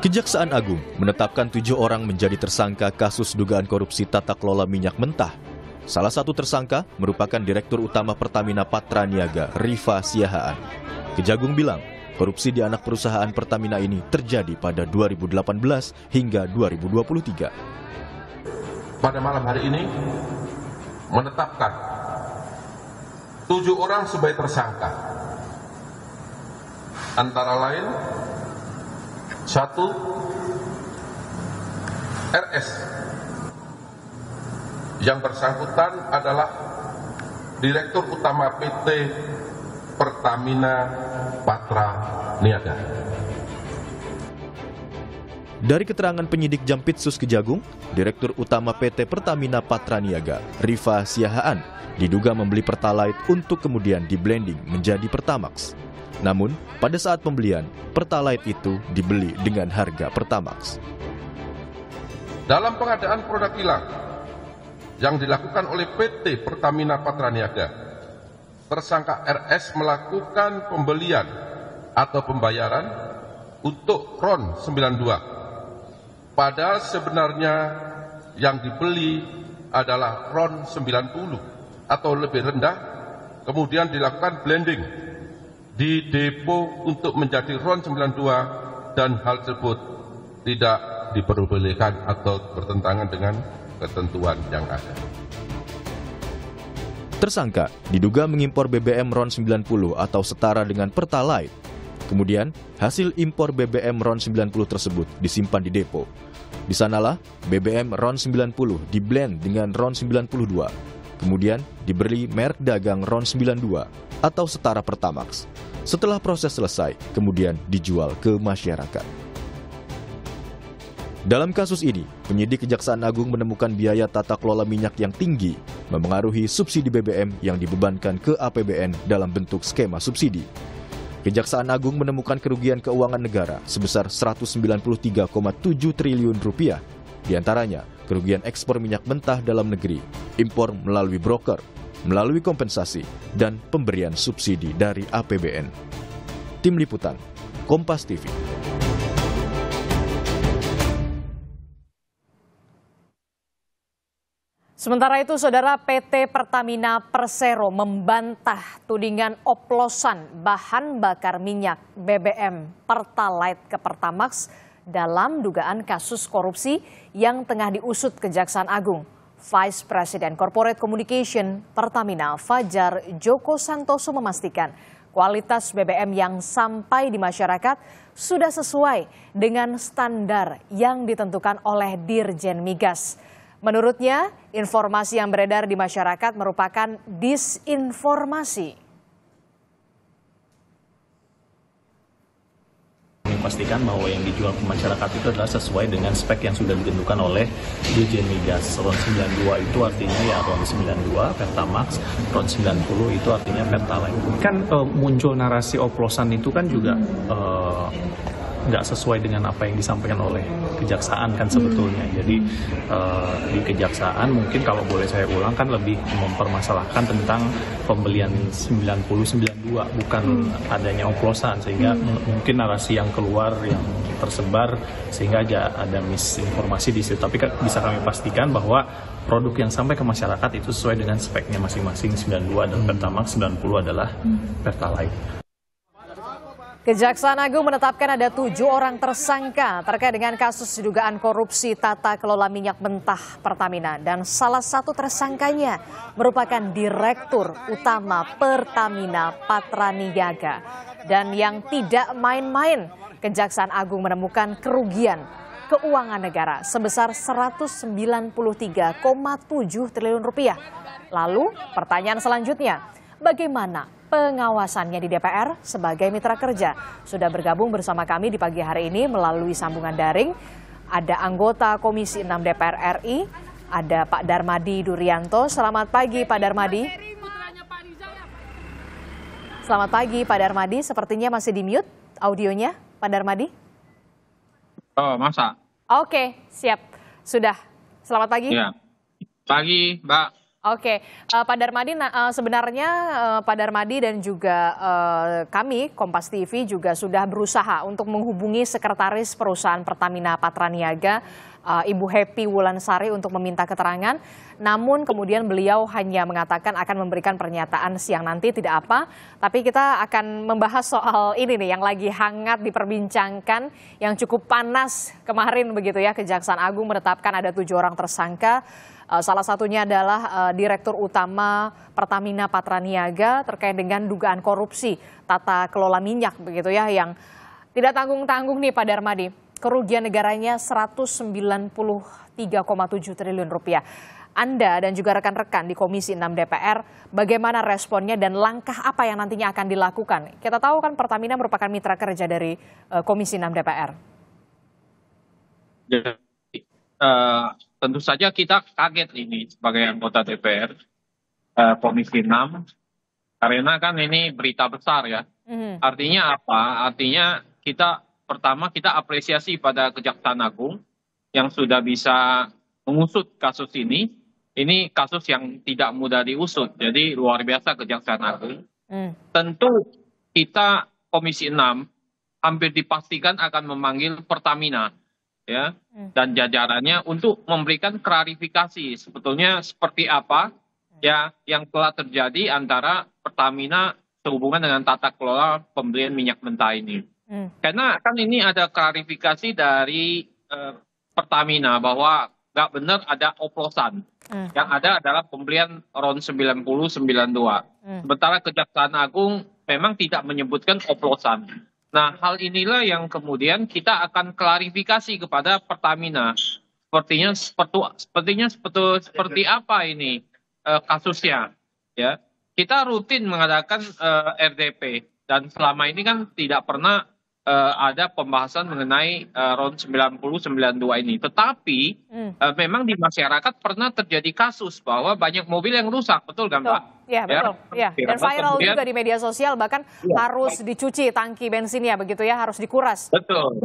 Kejaksaan Agung menetapkan 7 orang menjadi tersangka kasus dugaan korupsi tata kelola minyak mentah. Salah satu tersangka merupakan Direktur Utama Pertamina Patraniaga, Rifa Siahaan. Kejagung bilang, korupsi di anak perusahaan Pertamina ini terjadi pada 2018 hingga 2023. Pada malam hari ini menetapkan 7 orang sebagai tersangka. Antara lain 1. RS. Yang bersangkutan adalah Direktur Utama PT Pertamina Patraniaga. Dari keterangan penyidik Jampitsus Kejagung, Direktur Utama PT Pertamina Patraniaga, Rifa Siahaan, diduga membeli Pertalite untuk kemudian di-blending menjadi Pertamax. Namun, pada saat pembelian, Pertalite itu dibeli dengan harga Pertamax. Dalam pengadaan produk kilang yang dilakukan oleh PT Pertamina Patraniaga, tersangka RS melakukan pembelian atau pembayaran untuk RON 92. Padahal sebenarnya yang dibeli adalah RON 90 atau lebih rendah, kemudian dilakukan blending di depo untuk menjadi RON 92 dan hal tersebut tidak diperbolehkan atau bertentangan dengan ketentuan yang ada. Tersangka diduga mengimpor BBM RON 90 atau setara dengan Pertalite. Kemudian, hasil impor BBM RON 90 tersebut disimpan di depo. Di sanalah BBM RON 90 diblend dengan RON 92. Kemudian diberi merek dagang RON 92 atau setara Pertamax. Setelah proses selesai, kemudian dijual ke masyarakat. Dalam kasus ini, penyidik Kejaksaan Agung menemukan biaya tata kelola minyak yang tinggi, memengaruhi subsidi BBM yang dibebankan ke APBN dalam bentuk skema subsidi. Kejaksaan Agung menemukan kerugian keuangan negara sebesar Rp193,7 triliun, di antaranya kerugian ekspor minyak mentah dalam negeri, impor melalui broker, melalui kompensasi, dan pemberian subsidi dari APBN. Tim Liputan, Kompas TV. Sementara itu, Saudara, PT Pertamina Persero membantah tudingan oplosan bahan bakar minyak BBM Pertalite ke Pertamax dalam dugaan kasus korupsi yang tengah diusut Kejaksaan Agung. Vice President Corporate Communication Pertamina Fajar Joko Santoso memastikan kualitas BBM yang sampai di masyarakat sudah sesuai dengan standar yang ditentukan oleh Dirjen Migas. Menurutnya, informasi yang beredar di masyarakat merupakan disinformasi. Pastikan bahwa yang dijual ke masyarakat itu adalah sesuai dengan spek yang sudah ditentukan oleh Dirjen Migas. RON 92 itu artinya ya RON 92, Pertamax, RON 90 itu artinya Pertalite. Kan muncul narasi oplosan itu kan juga nggak sesuai dengan apa yang disampaikan oleh kejaksaan kan sebetulnya. Jadi di kejaksaan mungkin kalau boleh saya ulang kan lebih mempermasalahkan tentang pembelian 90-92 bukan adanya oplosan, sehingga mungkin narasi yang keluar yang tersebar sehingga ada misinformasi di situ. Tapi bisa kami pastikan bahwa produk yang sampai ke masyarakat itu sesuai dengan speknya masing-masing. 92 adalah Pertamax, 90 adalah Pertalite. Kejaksaan Agung menetapkan ada 7 orang tersangka terkait dengan kasus dugaan korupsi tata kelola minyak mentah Pertamina. Dan salah satu tersangkanya merupakan Direktur Utama Pertamina Patraniaga. Dan yang tidak main-main, Kejaksaan Agung menemukan kerugian keuangan negara sebesar Rp193,7 triliun. Lalu pertanyaan selanjutnya, bagaimana pengawasannya di DPR sebagai mitra kerja? Sudah bergabung bersama kami di pagi hari ini melalui sambungan daring. Ada anggota Komisi 6 DPR RI, ada Pak Darmadi Durianto. Selamat pagi Pak Darmadi. Selamat pagi Pak Darmadi, sepertinya masih di mute audionya Pak Darmadi. Oh, masa? Oke, siap. Sudah. Selamat pagi. Ya. Pagi, Mbak. Oke, Pak Darmadi, sebenarnya Pak Darmadi dan juga kami, Kompas TV juga sudah berusaha untuk menghubungi Sekretaris Perusahaan Pertamina Patraniaga, Ibu Happy Wulansari untuk meminta keterangan. Namun kemudian beliau hanya mengatakan akan memberikan pernyataan siang nanti, tidak apa. Tapi kita akan membahas soal ini nih yang lagi hangat diperbincangkan, yang cukup panas kemarin begitu ya. Kejaksaan Agung menetapkan ada 7 orang tersangka. Salah satunya adalah Direktur Utama Pertamina Patraniaga terkait dengan dugaan korupsi tata kelola minyak begitu ya, yang tidak tanggung-tanggung nih Pak Darmadi. Kerugian negaranya 193,7 triliun rupiah. Anda dan juga rekan-rekan di Komisi 6 DPR, bagaimana responnya dan langkah apa yang nantinya akan dilakukan? Kita tahu kan Pertamina merupakan mitra kerja dari Komisi 6 DPR. Tentu saja kita kaget ini sebagai anggota DPR Komisi 6 karena kan ini berita besar ya. Artinya apa? Artinya pertama kita apresiasi pada Kejaksaan Agung yang sudah bisa mengusut kasus ini. Ini kasus yang tidak mudah diusut. Jadi luar biasa Kejaksaan Agung. Tentu kita Komisi 6 hampir dipastikan akan memanggil Pertamina ya dan jajarannya untuk memberikan klarifikasi sebetulnya seperti apa ya yang telah terjadi antara Pertamina sehubungan dengan tata kelola pembelian minyak mentah ini. Karena kan ini ada klarifikasi dari Pertamina bahwa nggak benar ada oplosan. Yang ada adalah pembelian RON 9092. Sementara Kejaksaan Agung memang tidak menyebutkan oplosan. Nah, hal inilah yang kemudian kita akan klarifikasi kepada Pertamina. Sepertinya seperti apa ini kasusnya, ya. Kita rutin mengadakan RDP dan selama ini kan tidak pernah ada pembahasan mengenai RON 9092 ini. Tetapi memang di masyarakat pernah terjadi kasus bahwa banyak mobil yang rusak, betul kan Pak? Ya, betul. Ya. Dan viral kemudian, juga di media sosial, bahkan harus dicuci tangki bensinnya begitu ya, harus dikuras. Betul.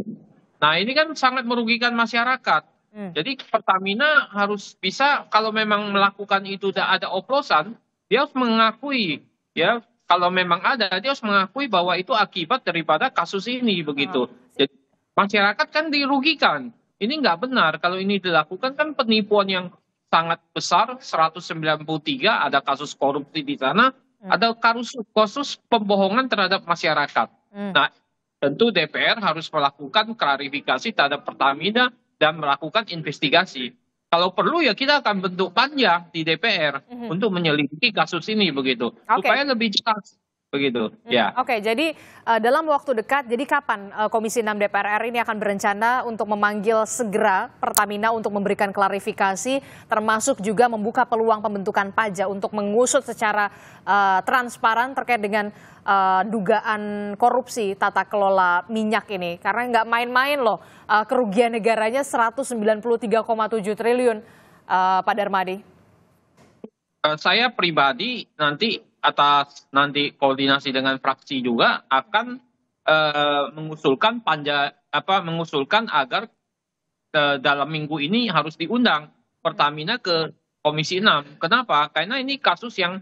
Nah ini kan sangat merugikan masyarakat. Jadi Pertamina harus bisa kalau memang melakukan itu tidak ada oplosan, dia harus mengakui ya. Kalau memang ada, dia harus mengakui bahwa itu akibat daripada kasus ini begitu. Jadi masyarakat kan dirugikan. Ini nggak benar. Kalau ini dilakukan kan penipuan yang sangat besar, 193 ada kasus korupsi di sana, ada kasus pembohongan terhadap masyarakat. Nah, tentu DPR harus melakukan klarifikasi terhadap Pertamina dan melakukan investigasi. Kalau perlu ya kita akan bentuk panja di DPR untuk menyelidiki kasus ini begitu, supaya lebih jelas begitu. Ya. Oke, jadi dalam waktu dekat, jadi kapan Komisi 6 DPR RI ini akan berencana untuk memanggil segera Pertamina untuk memberikan klarifikasi, termasuk juga membuka peluang pembentukan panja untuk mengusut secara transparan terkait dengan dugaan korupsi tata kelola minyak ini, karena nggak main-main loh, kerugian negaranya 193,7 triliun, Pak Darmadi. Saya pribadi nanti koordinasi dengan fraksi juga akan mengusulkan mengusulkan agar dalam minggu ini harus diundang Pertamina ke Komisi 6. Kenapa? Karena ini kasus yang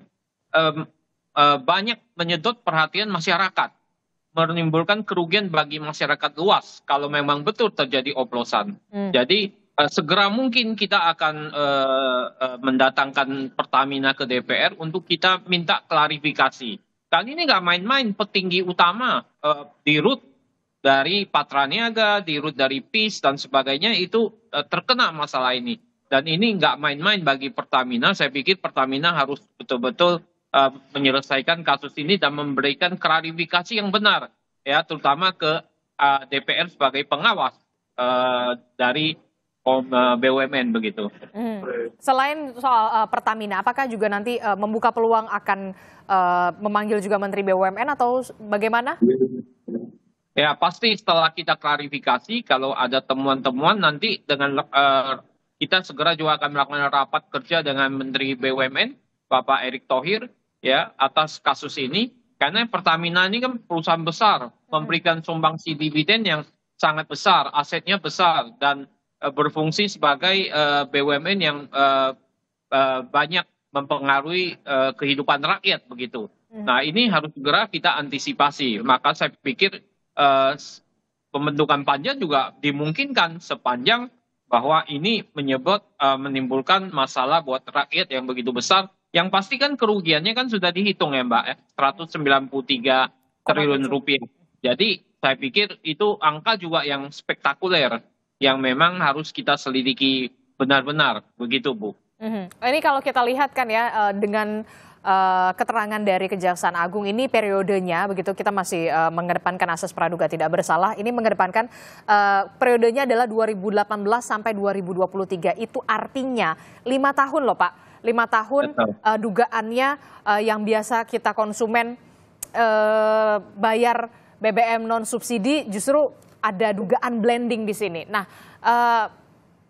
banyak menyedot perhatian masyarakat, menimbulkan kerugian bagi masyarakat luas kalau memang betul terjadi oplosan. Jadi segera mungkin kita akan mendatangkan Pertamina ke DPR untuk kita minta klarifikasi. Kali ini nggak main-main, petinggi utama di RUT dari Patraniaga, di RUT dari PIS dan sebagainya itu terkena masalah ini. Dan ini nggak main-main bagi Pertamina. Saya pikir Pertamina harus betul-betul menyelesaikan kasus ini dan memberikan klarifikasi yang benar, ya, terutama ke DPR sebagai pengawas dari BUMN begitu. Selain soal Pertamina, apakah juga nanti membuka peluang akan memanggil juga Menteri BUMN atau bagaimana? Ya pasti setelah kita klarifikasi, kalau ada temuan-temuan nanti dengan kita segera juga akan melakukan rapat kerja dengan Menteri BUMN, Bapak Erick Thohir, ya, atas kasus ini. Karena Pertamina ini kan perusahaan besar, memberikan sumbangsi dividen yang sangat besar, asetnya besar, dan berfungsi sebagai BUMN yang banyak mempengaruhi kehidupan rakyat begitu. Nah, ini harus segera kita antisipasi. Maka saya pikir pembentukan panja juga dimungkinkan sepanjang bahwa ini menimbulkan masalah buat rakyat yang begitu besar. Yang pasti kan kerugiannya kan sudah dihitung ya Mbak, 193 triliun rupiah. Jadi saya pikir itu angka juga yang spektakuler, yang memang harus kita selidiki benar-benar, begitu Bu. Ini kalau kita lihat kan ya dengan keterangan dari Kejaksaan Agung ini periodenya begitu, kita masih mengedepankan asas praduga tidak bersalah. Ini mengedepankan periodenya adalah 2018 sampai 2023. Itu artinya 5 tahun loh Pak. 5 tahun dugaannya yang biasa kita konsumen bayar BBM non subsidi, justru ada dugaan blending di sini. Nah,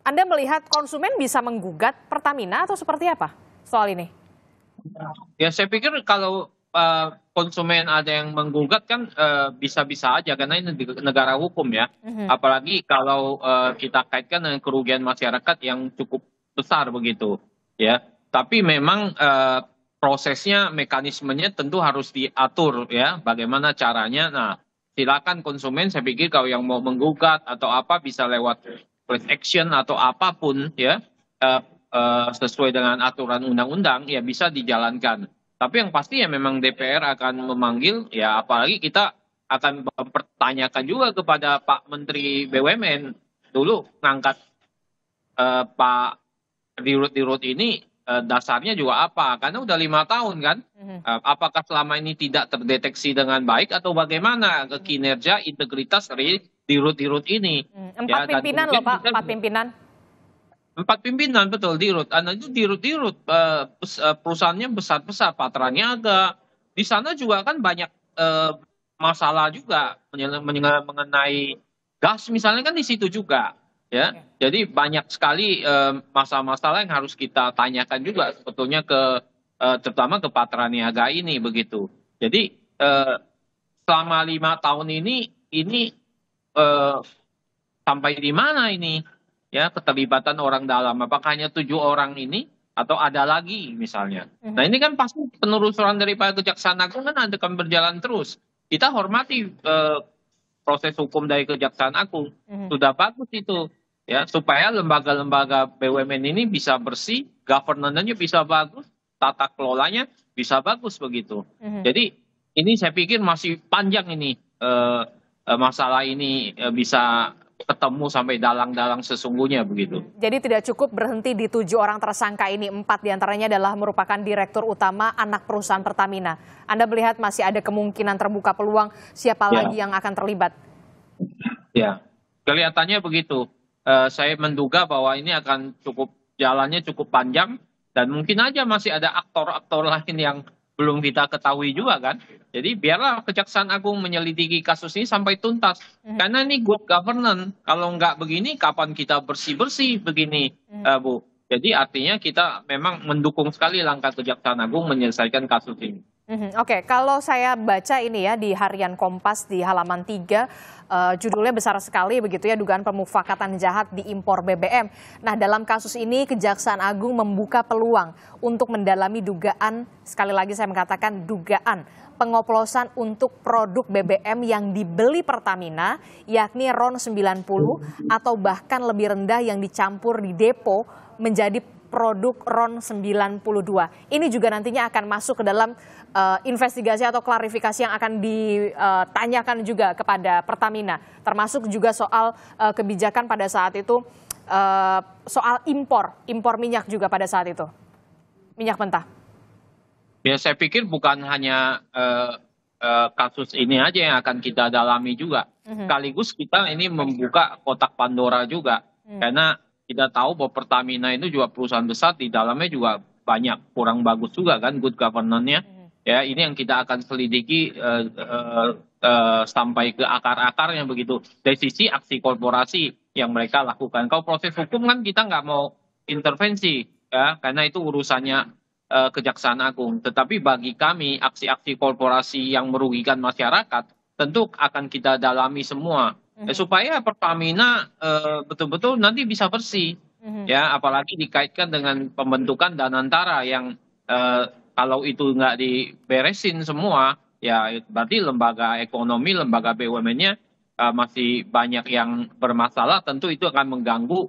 Anda melihat konsumen bisa menggugat Pertamina atau seperti apa soal ini? Ya saya pikir kalau konsumen ada yang menggugat kan bisa-bisa aja karena ini negara hukum ya. Apalagi kalau kita kaitkan dengan kerugian masyarakat yang cukup besar begitu ya. Tapi memang prosesnya, mekanismenya tentu harus diatur ya. Bagaimana caranya? Nah, silakan konsumen. Saya pikir kalau yang mau menggugat atau apa bisa lewat class action atau apapun ya. Sesuai dengan aturan undang-undang ya bisa dijalankan. Tapi yang pasti ya memang DPR akan memanggil ya, apalagi kita akan mempertanyakan juga kepada Pak Menteri BUMN dulu ngangkat Pak Dirut ini dasarnya juga apa? Karena udah 5 tahun kan. Apakah selama ini tidak terdeteksi dengan baik atau bagaimana kinerja integritas dari Dirut ini? 4 pimpinan loh Pak, 4 pimpinan. 4 pimpinan betul Dirut. Itu Dirut perusahaannya besar-besar, Patra Niaga. Di sana juga kan banyak masalah juga mengenai gas misalnya kan di situ juga ya. Jadi banyak sekali masalah-masalah yang harus kita tanyakan juga sebetulnya terutama ke Patra Niaga ini begitu. Jadi selama 5 tahun ini sampai di mana ini? Ya, keterlibatan orang dalam, apakah hanya 7 orang ini atau ada lagi misalnya. Nah ini kan pasti penelusuran daripada Kejaksaan Agung kan akan berjalan terus. Kita hormati proses hukum dari Kejaksaan Agung, sudah bagus itu ya, supaya lembaga-lembaga BUMN ini bisa bersih, governance-nya bisa bagus, tata kelolanya bisa bagus begitu. Jadi ini saya pikir masih panjang ini masalah ini bisa ketemu sampai dalang-dalang sesungguhnya begitu. Jadi tidak cukup berhenti di 7 orang tersangka ini, 4 diantaranya adalah merupakan direktur utama anak perusahaan Pertamina. Anda melihat masih ada kemungkinan terbuka peluang siapa lagi yang akan terlibat? Ya, kelihatannya begitu. Saya menduga bahwa ini akan jalannya cukup panjang dan mungkin aja masih ada aktor-aktor lain yang belum kita ketahui juga kan. Jadi biarlah Kejaksaan Agung menyelidiki kasus ini sampai tuntas. Karena ini good governance. Kalau nggak begini, kapan kita bersih-bersih begini, Bu. Jadi artinya kita memang mendukung sekali langkah Kejaksaan Agung menyelesaikan kasus ini. Oke, kalau saya baca ini ya di Harian Kompas di halaman 3, judulnya besar sekali begitu ya, dugaan pemufakatan jahat di impor BBM. Nah dalam kasus ini Kejaksaan Agung membuka peluang untuk mendalami dugaan, sekali lagi saya mengatakan dugaan, pengoplosan untuk produk BBM yang dibeli Pertamina, yakni RON 90 atau bahkan lebih rendah yang dicampur di depo menjadi produk RON 92. Ini juga nantinya akan masuk ke dalam investigasi atau klarifikasi yang akan ditanyakan juga kepada Pertamina. Termasuk juga soal kebijakan pada saat itu, soal impor minyak juga pada saat itu. Minyak mentah. Ya saya pikir bukan hanya kasus ini aja yang akan kita dalami juga. Sekaligus kita ini membuka kotak Pandora juga. Karena kita tahu bahwa Pertamina itu juga perusahaan besar, di dalamnya juga banyak kurang bagus juga kan good governance-nya. Ya, ini yang kita akan selidiki sampai ke akar-akarnya begitu. Dari sisi aksi korporasi yang mereka lakukan. Kalau proses hukum kan kita nggak mau intervensi ya, karena itu urusannya Kejaksaan Agung. Tetapi bagi kami aksi-aksi korporasi yang merugikan masyarakat tentu akan kita dalami semua. Supaya Pertamina betul-betul nanti bisa bersih ya, apalagi dikaitkan dengan pembentukan Danantara yang kalau itu nggak diberesin semua, ya berarti lembaga ekonomi, lembaga BUMN-nya masih banyak yang bermasalah. Tentu itu akan mengganggu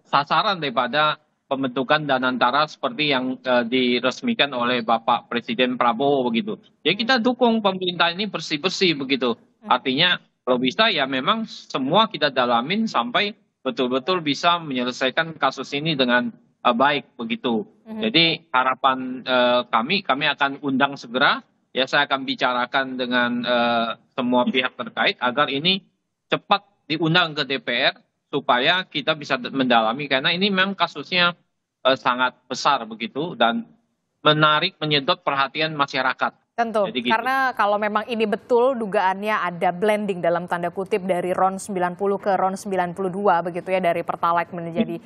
sasaran daripada pembentukan Danantara seperti yang diresmikan oleh Bapak Presiden Prabowo begitu. Ya kita dukung pemerintah ini bersih-bersih begitu. Artinya kalau bisa ya memang semua kita dalamin sampai betul-betul bisa menyelesaikan kasus ini dengan baik begitu. Jadi harapan kami akan undang segera. Ya saya akan bicarakan dengan semua pihak terkait agar ini cepat diundang ke DPR supaya kita bisa mendalami karena ini memang kasusnya sangat besar begitu dan menarik menyedot perhatian masyarakat. Tentu, Jadi gitu. karena kalau memang ini betul dugaannya ada blending dalam tanda kutip dari RON 90 ke RON 92 begitu ya, dari Pertalite menjadi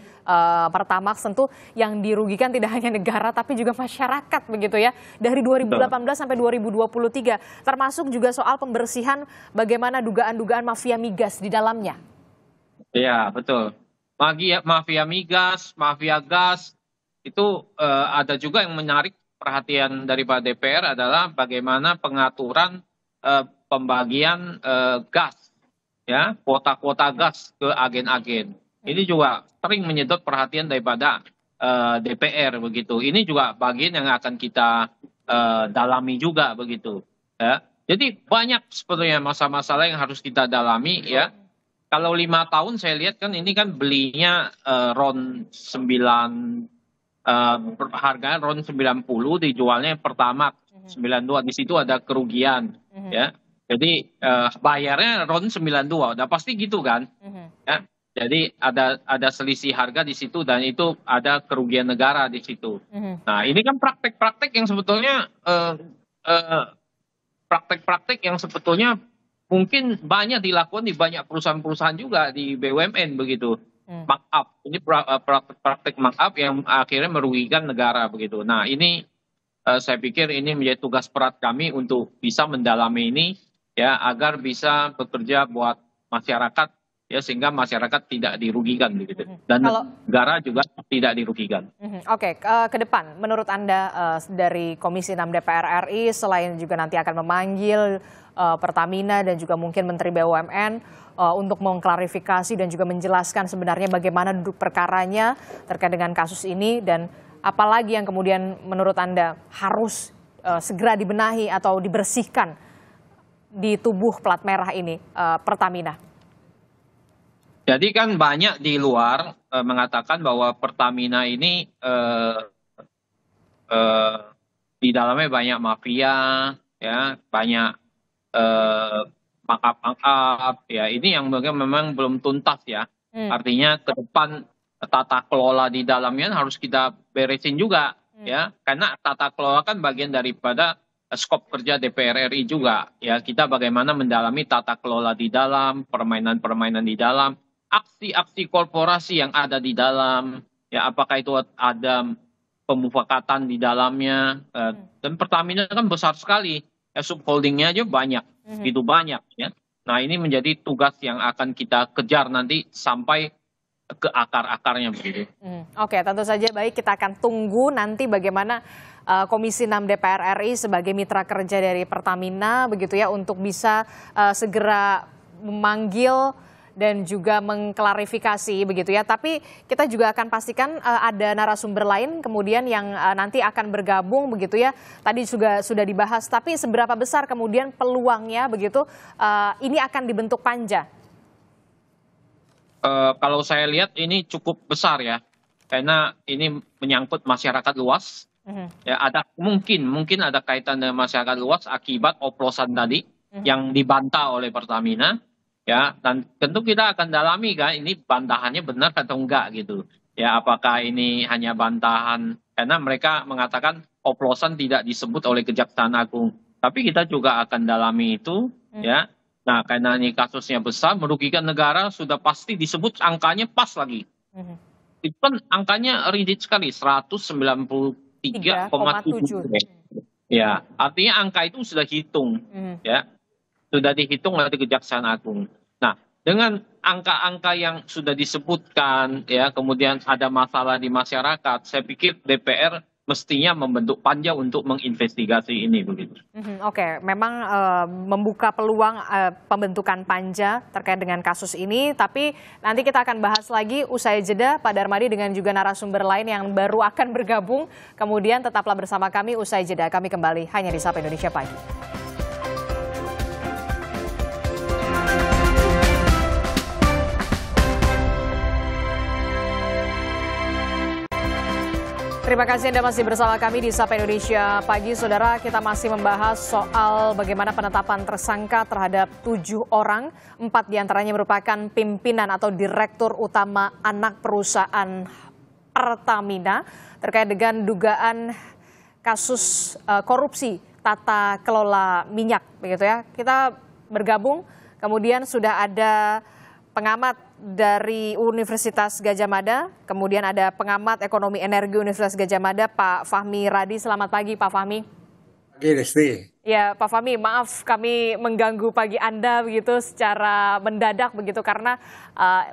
Pertamax, tentu yang dirugikan tidak hanya negara tapi juga masyarakat begitu ya, dari 2018 sampai 2023, termasuk juga soal pembersihan bagaimana dugaan-dugaan mafia migas di dalamnya. Iya betul, mafia migas, mafia gas itu ada juga yang menarik perhatian daripada DPR adalah bagaimana pengaturan pembagian gas, ya kuota-kuota gas ke agen-agen. Ini juga sering menyedot perhatian daripada DPR begitu. Ini juga bagian yang akan kita dalami juga begitu. Ya. Jadi banyak sebetulnya masalah-masalah yang harus kita dalami ya. Kalau 5 tahun saya lihat kan ini kan belinya RON 9. Harga RON 90 dijualnya Pertamax 92, di situ ada kerugian ya. Jadi bayarnya RON 92 udah pasti gitu kan. Ya. Jadi ada selisih harga di situ dan itu ada kerugian negara di situ. Nah, ini kan praktek-praktek yang sebetulnya praktek-praktek yang sebetulnya mungkin banyak dilakukan di banyak perusahaan-perusahaan juga di BUMN begitu. Markup, ini praktek markup yang akhirnya merugikan negara begitu. Nah ini saya pikir ini menjadi tugas berat kami untuk bisa mendalami ini ya agar bisa bekerja buat masyarakat ya sehingga masyarakat tidak dirugikan begitu dan negara juga tidak dirugikan. Oke, ke depan menurut Anda dari Komisi 6 DPR RI selain juga nanti akan memanggil Pertamina dan juga mungkin Menteri BUMN untuk mengklarifikasi dan juga menjelaskan sebenarnya bagaimana duduk perkaranya terkait dengan kasus ini dan apalagi yang kemudian menurut Anda harus segera dibenahi atau dibersihkan di tubuh plat merah ini Pertamina? Jadi kan banyak di luar mengatakan bahwa Pertamina ini di dalamnya banyak mafia, ya banyak markup ya ini yang memang belum tuntas ya. Artinya ke depan tata kelola di dalamnya harus kita beresin juga ya karena tata kelola kan bagian daripada skop kerja DPR RI juga ya. Kita bagaimana mendalami tata kelola di dalam, permainan-permainan di dalam, aksi-aksi korporasi yang ada di dalam ya, apakah itu ada pemufakatan di dalamnya dan Pertamina kan besar sekali ya, subholdingnya aja banyak, itu banyak ya. Nah ini menjadi tugas yang akan kita kejar nanti sampai ke akar-akarnya begitu. Oke, tentu saja baik, kita akan tunggu nanti bagaimana Komisi 6 DPR RI sebagai mitra kerja dari Pertamina begitu ya untuk bisa segera memanggil dan juga mengklarifikasi begitu ya. Tapi kita juga akan pastikan ada narasumber lain kemudian yang nanti akan bergabung begitu ya. Tadi juga sudah dibahas, tapi seberapa besar kemudian peluangnya begitu ini akan dibentuk panja? Kalau saya lihat ini cukup besar ya, karena ini menyangkut masyarakat luas. Ya ada mungkin ada kaitan dengan masyarakat luas akibat oplosan tadi yang dibantah oleh Pertamina. Ya, dan tentu kita akan dalami kan ini bantahannya benar atau enggak gitu. Ya, apakah ini hanya bantahan karena mereka mengatakan oplosan tidak disebut oleh Kejaksaan Agung. Tapi kita juga akan dalami itu ya. Nah, karena ini kasusnya besar merugikan negara sudah pasti disebut angkanya pas lagi. Itu kan angkanya rigid sekali 193,7. Ya, artinya angka itu sudah hitung ya. Sudah dihitung oleh Kejaksaan Agung. Nah, dengan angka-angka yang sudah disebutkan, ya, kemudian ada masalah di masyarakat, saya pikir DPR mestinya membentuk panja untuk menginvestigasi ini begitu. Oke, memang membuka peluang pembentukan panja terkait dengan kasus ini, tapi nanti kita akan bahas lagi usai jeda Pak Darmadi dengan juga narasumber lain yang baru akan bergabung. Kemudian tetaplah bersama kami usai jeda. Kami kembali hanya di Sapa Indonesia Pagi. Terima kasih Anda masih bersama kami di Sapa Indonesia Pagi. Saudara, kita masih membahas soal bagaimana penetapan tersangka terhadap 7 orang. 4 diantaranya merupakan pimpinan atau direktur utama anak perusahaan Pertamina terkait dengan dugaan kasus korupsi tata kelola minyak. Begitu ya. Kita bergabung, kemudian sudah ada pengamat dari Universitas Gadjah Mada, kemudian ada pengamat ekonomi energi Universitas Gadjah Mada, Pak Fahmi Radi. Selamat pagi, Pak Fahmi. Pagi, Desti. Ya, Pak Fahmi, maaf kami mengganggu pagi Anda begitu secara mendadak begitu karena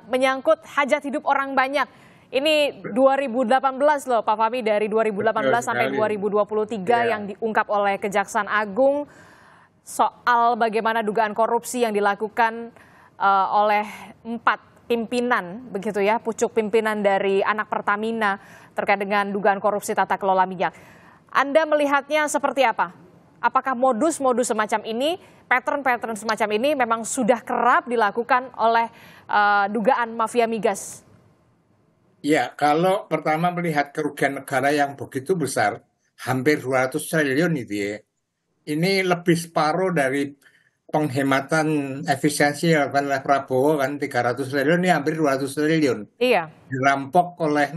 menyangkut hajat hidup orang banyak. Ini 2018 loh, Pak Fahmi, dari 2018 sampai 2023 yang diungkap oleh Kejaksaan Agung soal bagaimana dugaan korupsi yang dilakukan oleh 4 pimpinan begitu ya, pucuk pimpinan dari anak Pertamina terkait dengan dugaan korupsi tata kelola minyak. Anda melihatnya seperti apa? Apakah modus-modus semacam ini, pattern-pattern semacam ini memang sudah kerap dilakukan oleh dugaan mafia migas? Ya, kalau pertama melihat kerugian negara yang begitu besar, hampir 200 triliun itu ya. Ini lebih separuh dari penghematan efisiensi yang dilakukan oleh Prabowo kan 300 triliun, ini hampir 200 triliun. Iya. Dirampok oleh,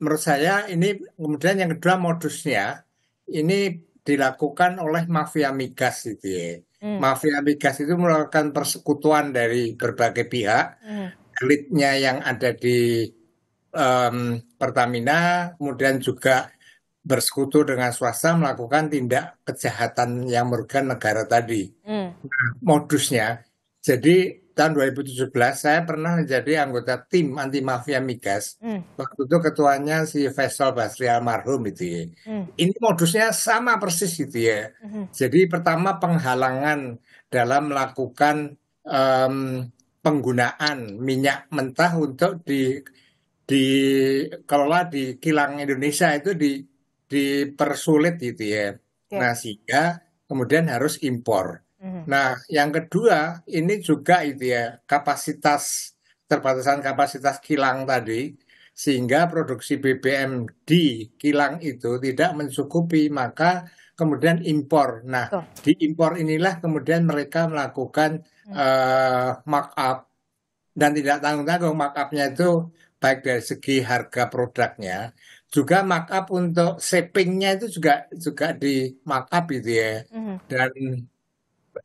menurut saya ini. Kemudian yang kedua modusnya, ini dilakukan oleh mafia migas gitu ya. Mafia migas itu melakukan persekutuan dari berbagai pihak, elitnya yang ada di Pertamina, kemudian juga bersekutu dengan swasta melakukan tindak kejahatan yang merugikan negara tadi. Nah, modusnya, jadi tahun 2017 saya pernah menjadi anggota tim anti mafia migas. Waktu itu ketuanya si Faisal Basri almarhum itu ya. Ini modusnya sama persis gitu ya. Jadi pertama penghalangan dalam melakukan penggunaan minyak mentah untuk dikelola di kilang Indonesia itu dipersulit gitu ya. Nah, sehingga kemudian harus impor. Nah, yang kedua ini juga itu ya, terbatasan kapasitas kilang tadi, sehingga produksi BBM di kilang itu tidak mencukupi, maka kemudian impor. Nah, di impor inilah kemudian mereka melakukan markup, dan tidak tanggung-tanggung markupnya itu baik dari segi harga produknya, juga markup untuk shippingnya itu juga di markup gitu ya. Dan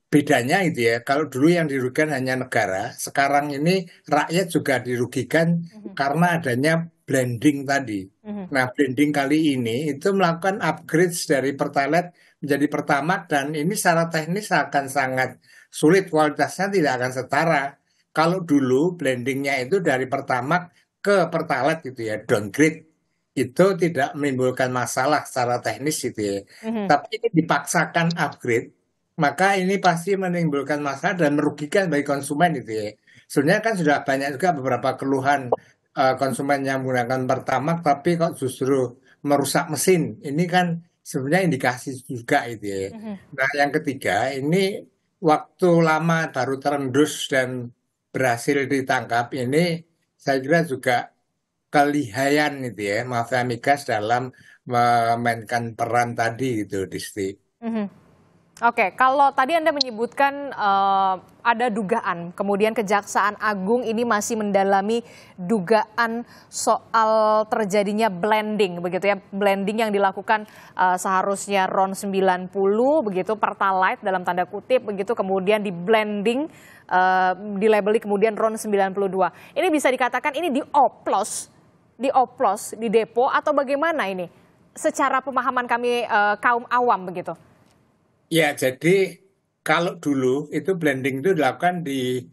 bedanya itu ya, kalau dulu yang dirugikan hanya negara, sekarang ini rakyat juga dirugikan karena adanya blending tadi. Nah, blending kali ini itu melakukan upgrade dari Pertalite menjadi Pertamax, dan ini secara teknis akan sangat sulit, kualitasnya tidak akan setara. Kalau dulu blendingnya itu dari Pertamax ke Pertalite gitu ya, downgrade, itu tidak menimbulkan masalah secara teknis gitu ya. Tapi ini dipaksakan upgrade, maka ini pasti menimbulkan masalah dan merugikan bagi konsumen gitu ya. Sebenarnya kan sudah banyak juga beberapa keluhan konsumen yang menggunakan Pertamax tapi kok justru merusak mesin. Ini kan sebenarnya indikasi juga itu ya. Nah, yang ketiga ini waktu lama baru terendus dan berhasil ditangkap, ini saya kira juga kelihayan itu ya mafia migas dalam memainkan peran tadi gitu, Disti. Oke, kalau tadi Anda menyebutkan ada dugaan, kemudian Kejaksaan Agung ini masih mendalami dugaan soal terjadinya blending, begitu ya, blending yang dilakukan seharusnya RON 90 begitu, Pertalite dalam tanda kutip begitu, kemudian di blending, dilabeli kemudian RON 92. Ini bisa dikatakan ini dioplos di depo atau bagaimana ini? Secara pemahaman kami kaum awam begitu. Ya, jadi kalau dulu itu blending itu dilakukan di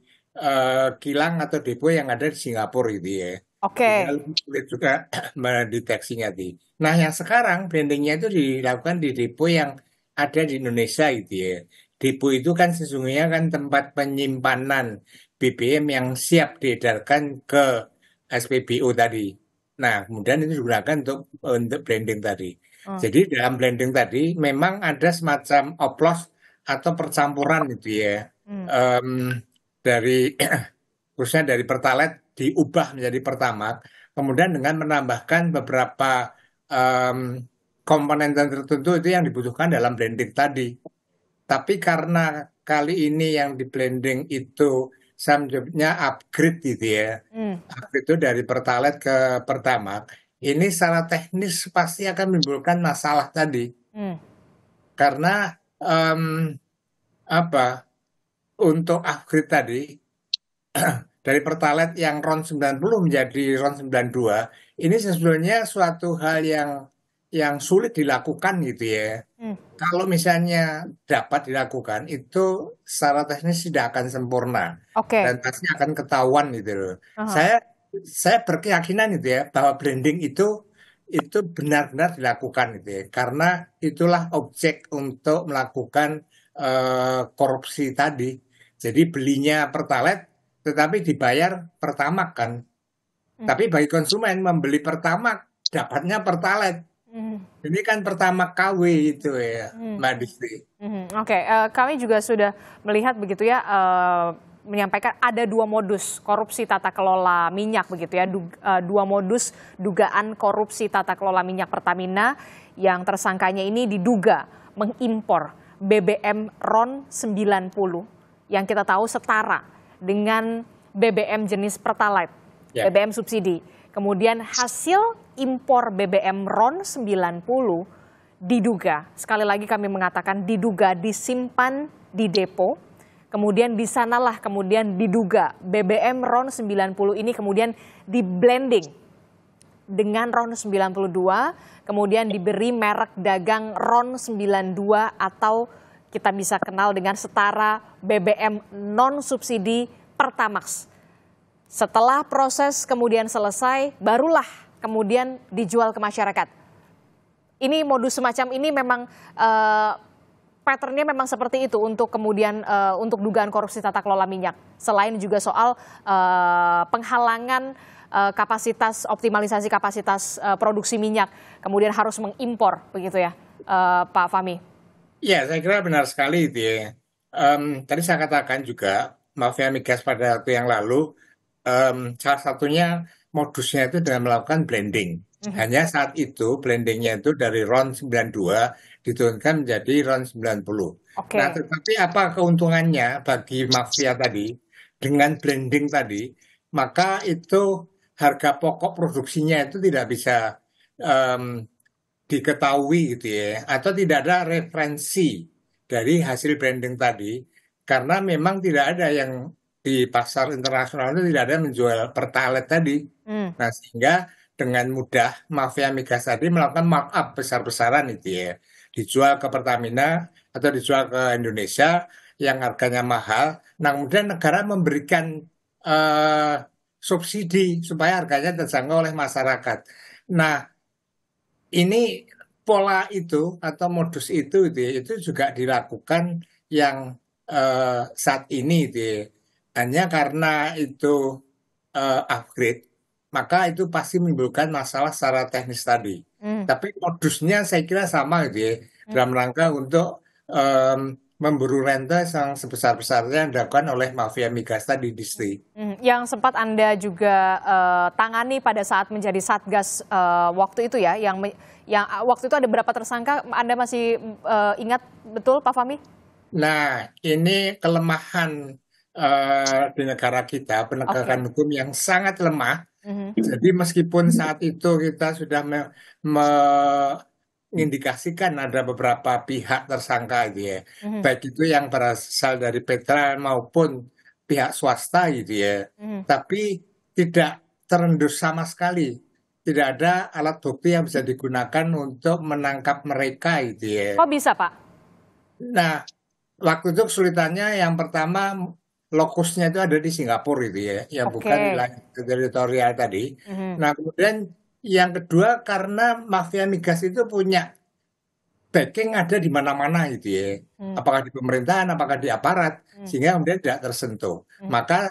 kilang atau depo yang ada di Singapura gitu ya. Oke. Sehingga lebih sulit juga mendeteksinya tadi. Nah, yang sekarang brandingnya itu dilakukan di depo yang ada di Indonesia gitu ya. Depo itu kan sesungguhnya kan tempat penyimpanan BBM yang siap diedarkan ke SPBU tadi. Nah, kemudian itu digunakan untuk branding tadi. Jadi dalam branding tadi memang ada semacam oplos atau percampuran gitu ya. Em, dari khususnya dari Pertalite diubah menjadi Pertamax, kemudian dengan menambahkan beberapa komponen tertentu itu yang dibutuhkan dalam blending tadi. Tapi karena kali ini yang di blending itu saya menyebutnya upgrade gitu ya, upgrade itu dari Pertalite ke Pertamax, ini secara teknis pasti akan menimbulkan masalah tadi. Karena untuk upgrade tadi dari Pertalite yang RON 90 menjadi RON 92 ini sebenarnya suatu hal yang sulit dilakukan gitu ya. Kalau misalnya dapat dilakukan itu secara teknis tidak akan sempurna dan pasti akan ketahuan gitu loh. Saya berkeyakinan gitu ya bahwa branding itu benar-benar dilakukan gitu ya, karena itulah objek untuk melakukan korupsi tadi. Jadi belinya Pertalite tetapi dibayar Pertamax kan. Tapi bagi konsumen membeli Pertamax dapatnya Pertalite. Ini kan Pertamax KW itu ya, Mbak Disti. Oke, kami juga sudah melihat begitu ya, menyampaikan ada 2 modus korupsi tata kelola minyak begitu ya, 2 modus dugaan korupsi tata kelola minyak Pertamina yang tersangkanya ini diduga mengimpor BBM RON 90 yang kita tahu setara dengan BBM jenis Pertalite, BBM subsidi. Kemudian hasil impor BBM RON 90 diduga, sekali lagi kami mengatakan diduga disimpan di depo, kemudian di sanalah kemudian diduga BBM RON 90 ini kemudian di-blending dengan RON 92, kemudian diberi merek dagang RON 92 atau kita bisa kenal dengan setara BBM non-subsidi Pertamax. Setelah proses kemudian selesai, barulah kemudian dijual ke masyarakat. Ini modus semacam ini memang patternnya memang seperti itu untuk kemudian untuk dugaan korupsi tata kelola minyak. Selain juga soal penghalangan kapasitas, optimalisasi kapasitas produksi minyak, kemudian harus mengimpor, begitu ya Pak Fahmi? Ya, saya kira benar sekali itu ya. Tadi saya katakan juga, mafia migas pada waktu yang lalu, salah satunya modusnya itu dengan melakukan blending. Hanya saat itu blendingnya itu dari RON 92 diturunkan menjadi RON 90. Nah, tetapi apa keuntungannya bagi mafia tadi dengan blending tadi? Maka itu harga pokok produksinya itu tidak bisa diketahui gitu ya, atau tidak ada referensi dari hasil blending tadi, karena memang tidak ada yang di pasar internasional itu tidak ada menjual Pertalite tadi. Nah, sehingga dengan mudah mafia migas tadi melakukan markup besar-besaran itu ya, dijual ke Pertamina atau dijual ke Indonesia yang harganya mahal. Nah, kemudian negara memberikan subsidi supaya harganya terjangkau oleh masyarakat. Nah, ini pola itu atau modus itu juga dilakukan yang saat ini hanya karena itu upgrade, maka itu pasti menimbulkan masalah secara teknis tadi. Tapi modusnya saya kira sama dalam rangka untuk memburu rente yang sebesar-besarnya yang dilakukan oleh mafia migas tadi, Disti. Yang sempat Anda juga tangani pada saat menjadi Satgas waktu itu ya, yang waktu itu ada berapa tersangka, Anda masih ingat betul Pak Fahmi? Nah, ini kelemahan di negara kita, penegakan hukum yang sangat lemah. Jadi meskipun saat itu kita sudah mengindikasikan ada beberapa pihak tersangka baik itu yang berasal dari Petra maupun pihak swasta tapi tidak terendus sama sekali. Tidak ada alat bukti yang bisa digunakan untuk menangkap mereka Kok bisa, Pak? Nah, waktu itu kesulitannya yang pertama lokusnya itu ada di Singapura itu ya, yang bukan wilayah teritorial tadi. Nah, kemudian yang kedua karena mafia migas itu punya backing ada di mana-mana gitu ya. Apakah di pemerintahan, apakah di aparat, sehingga kemudian tidak tersentuh. Maka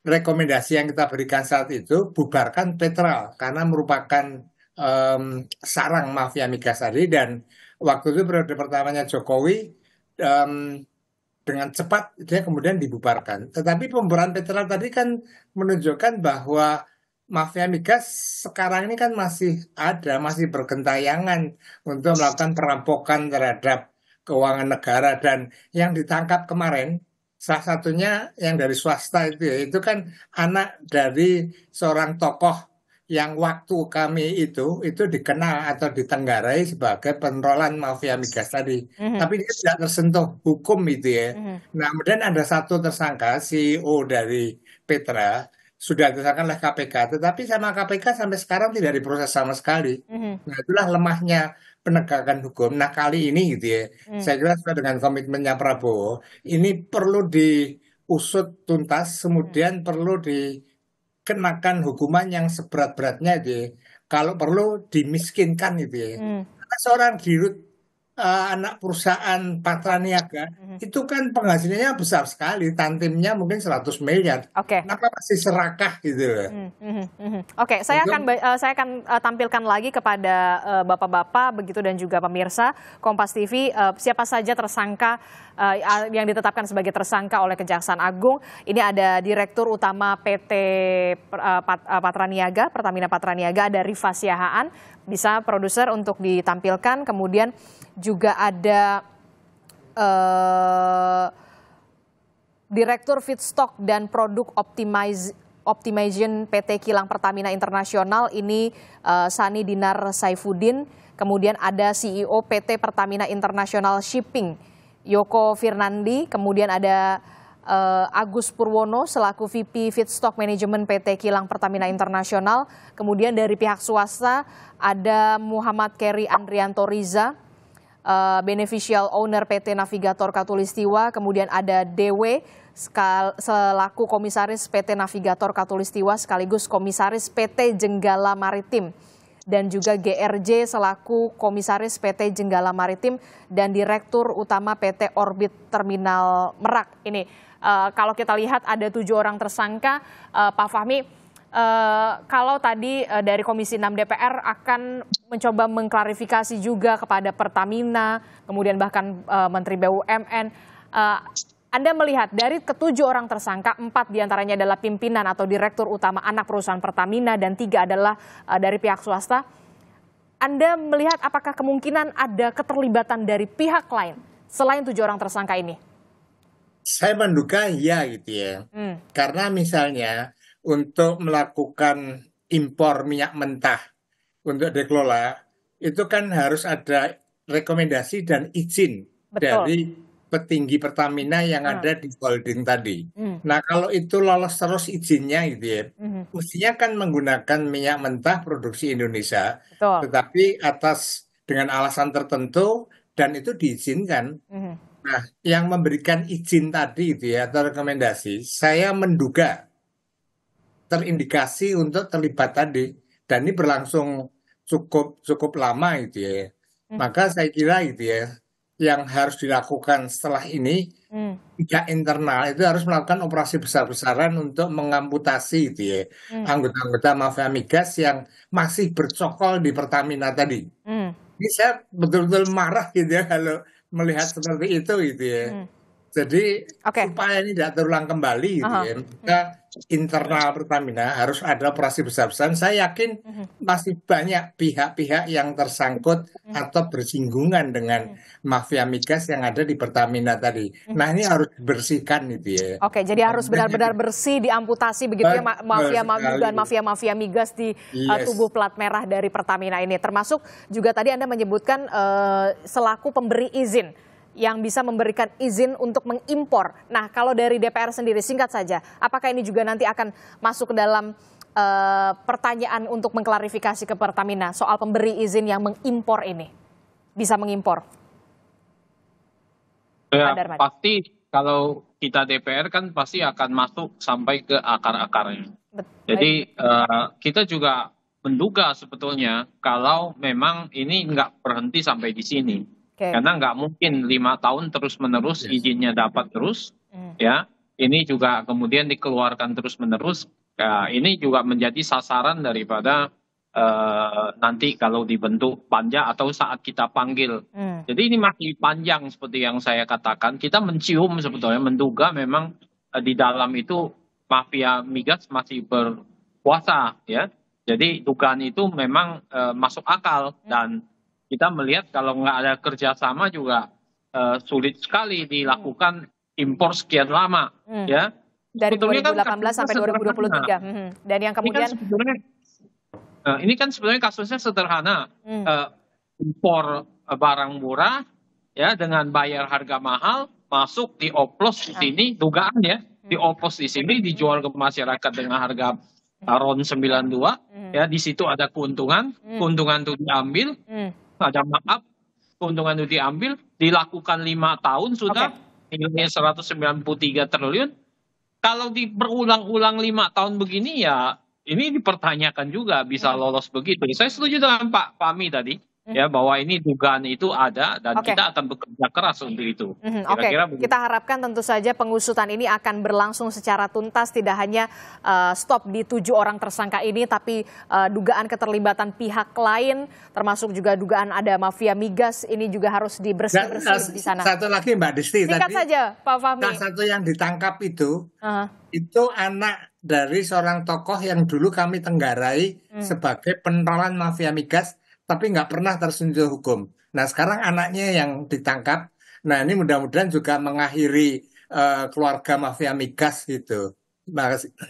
rekomendasi yang kita berikan saat itu bubarkan Petral karena merupakan sarang mafia migas tadi, dan waktu itu periode pertamanya Jokowi dengan cepat dia kemudian dibubarkan. Tetapi pembubaran Petral tadi kan menunjukkan bahwa mafia migas sekarang ini kan masih ada, masih bergentayangan untuk melakukan perampokan terhadap keuangan negara, dan yang ditangkap kemarin salah satunya yang dari swasta itu ya, itu kan anak dari seorang tokoh yang waktu kami itu dikenal atau ditenggarai sebagai penrolan mafia migas tadi. Tapi dia tidak tersentuh hukum itu ya. Nah, kemudian ada satu tersangka, CEO dari Petra, sudah ditetapkan oleh KPK, tetapi sama KPK sampai sekarang tidak diproses sama sekali. Nah, itulah lemahnya penegakan hukum. Nah, kali ini gitu ya, saya kira sesuai dengan komitmennya Prabowo, ini perlu diusut tuntas, kemudian perlu dikenakan hukuman yang seberat-beratnya gitu ya. Kalau perlu dimiskinkan gitu ya. Karena seorang dirut anak perusahaan Patraniaga itu kan penghasilannya besar sekali, tantimnya mungkin 100 miliar. Kenapa masih serakah gitu loh. Oke, saya akan tampilkan lagi kepada bapak-bapak begitu dan juga pemirsa Kompas TV siapa saja tersangka yang ditetapkan sebagai tersangka oleh Kejaksaan Agung. Ini ada Direktur Utama PT Patraniaga, Pertamina Patraniaga, ada Rifa Siahaan. Bisa produser untuk ditampilkan. Kemudian juga ada Direktur Feedstock dan Produk Optimization PT Kilang Pertamina Internasional, ini Sani Dinar Saifuddin. Kemudian ada CEO PT Pertamina International Shipping, Yoko Firnandi. Kemudian ada Agus Purwono selaku VP Feedstock Management PT Kilang Pertamina Internasional. Kemudian dari pihak swasta ada Muhammad Keri Andrianto Riza, Beneficial Owner PT Navigator Katulistiwa. Kemudian ada DW selaku Komisaris PT Navigator Katulistiwa sekaligus Komisaris PT Jenggala Maritim. Dan juga GRJ selaku Komisaris PT Jenggala Maritim dan Direktur Utama PT Orbit Terminal Merak. Ini kalau kita lihat ada 7 orang tersangka. Pak Fahmi, kalau tadi dari Komisi 6 DPR akan mencoba mengklarifikasi juga kepada Pertamina, kemudian bahkan Menteri BUMN, Anda melihat dari ke-7 orang tersangka, 4 diantaranya adalah pimpinan atau direktur utama anak perusahaan Pertamina dan 3 adalah dari pihak swasta. Anda melihat apakah kemungkinan ada keterlibatan dari pihak lain selain 7 orang tersangka ini? Saya menduga ya gitu ya. Karena misalnya untuk melakukan impor minyak mentah untuk dikelola, itu kan harus ada rekomendasi dan izin dari petinggi Pertamina yang ada di holding tadi. Nah, kalau itu lolos terus izinnya gitu ya, mestinya kan menggunakan minyak mentah produksi Indonesia, tetapi dengan alasan tertentu dan itu diizinkan. Nah, yang memberikan izin tadi itu ya, atau rekomendasi, saya menduga terindikasi untuk terlibat tadi, dan ini berlangsung cukup lama gitu ya. Maka saya kira gitu ya, yang harus dilakukan setelah ini pihak internal itu harus melakukan operasi besar-besaran untuk mengamputasi gitu ya anggota-anggota mafia migas yang masih bercokol di Pertamina tadi. Ini saya betul-betul marah gitu ya kalau melihat seperti itu gitu ya. Jadi supaya ini tidak terulang kembali gitu ya, maka internal Pertamina harus ada operasi besar-besaran. Saya yakin masih banyak pihak-pihak yang tersangkut atau bersinggungan dengan mafia migas yang ada di Pertamina tadi. Nah, ini harus dibersihkan gitu ya. Oke, jadi harus benar-benar bersih, diamputasi begitu ya mafia migas di tubuh plat merah dari Pertamina ini. Termasuk juga tadi Anda menyebutkan selaku pemberi izin yang bisa memberikan izin untuk mengimpor. Nah, kalau dari DPR sendiri, singkat saja, apakah ini juga nanti akan masuk ke dalam pertanyaan untuk mengklarifikasi ke Pertamina soal pemberi izin yang mengimpor ini? Bisa mengimpor? Ya, pasti kalau kita DPR kan pasti akan masuk sampai ke akar-akarnya. Jadi kita juga menduga sebetulnya kalau memang ini nggak berhenti sampai di sini. Karena nggak mungkin 5 tahun terus-menerus izinnya dapat terus. Ya, ini juga kemudian dikeluarkan terus-menerus. Ya, ini juga menjadi sasaran daripada nanti kalau dibentuk panja atau saat kita panggil. Jadi ini masih panjang seperti yang saya katakan. Kita mencium sebetulnya, menduga memang di dalam itu mafia migas masih berkuasa, ya. Jadi dugaan itu memang masuk akal, dan kita melihat kalau nggak ada kerjasama juga sulit sekali dilakukan impor sekian lama, ya. Dari 2018 sampai 2023. Dan yang kemudian ini kan sebenarnya kasusnya sederhana, impor barang murah, ya, dengan bayar harga mahal, masuk dioplos di sini, dugaan ya, dioplos di sini, dijual ke masyarakat dengan harga RON 92, ya, di situ ada keuntungan itu diambil, ada markup, keuntungan itu diambil, dilakukan 5 tahun sudah, nilainya 193 triliun. Kalau berulang-ulang 5 tahun begini, ya ini dipertanyakan juga bisa lolos begitu. Saya setuju dengan Pak Fahmi tadi, ya, bahwa ini dugaan itu ada dan kita akan bekerja keras untuk itu. Kita harapkan tentu saja pengusutan ini akan berlangsung secara tuntas, tidak hanya stop di 7 orang tersangka ini, tapi dugaan keterlibatan pihak lain, termasuk juga dugaan ada mafia migas, ini juga harus dibersih-bersih di sana. Satu lagi Mbak Desti, singkat saja Pak Fahmi. Salah satu yang ditangkap itu anak dari seorang tokoh yang dulu kami tenggarai sebagai penerolan mafia migas, tapi nggak pernah tersentuh hukum. Nah sekarang anaknya yang ditangkap. Nah ini mudah-mudahan juga mengakhiri keluarga mafia migas gitu.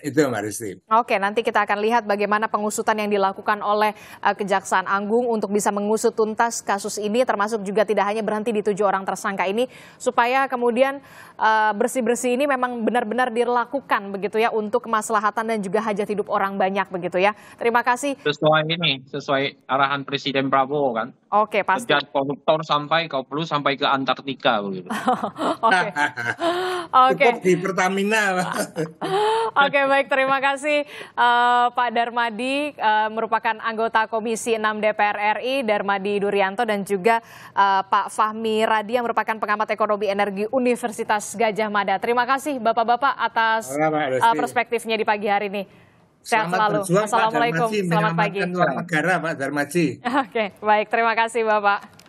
Itu Mbak Rizky. Oke, nanti kita akan lihat bagaimana pengusutan yang dilakukan oleh Kejaksaan Agung untuk bisa mengusut tuntas kasus ini, termasuk juga tidak hanya berhenti di 7 orang tersangka ini, supaya kemudian bersih-bersih ini memang benar-benar dilakukan begitu ya, untuk kemaslahatan dan juga hajat hidup orang banyak begitu ya. Terima kasih. Sesuai arahan Presiden Prabowo kan. Oke, pasti. Kejar koruptor sampai sampai ke Antartika begitu. Oke. Di Pertamina. Oke, baik, terima kasih Pak Darmadi, merupakan anggota Komisi 6 DPR RI, Darmadi Durianto, dan juga Pak Fahmi Radi yang merupakan pengamat ekonomi energi Universitas Gadjah Mada. Terima kasih Bapak-Bapak atas perspektifnya di pagi hari ini. Sehat selalu. Assalamualaikum, selamat pagi. Negara Pak Darmaji. Oke, baik, terima kasih Bapak.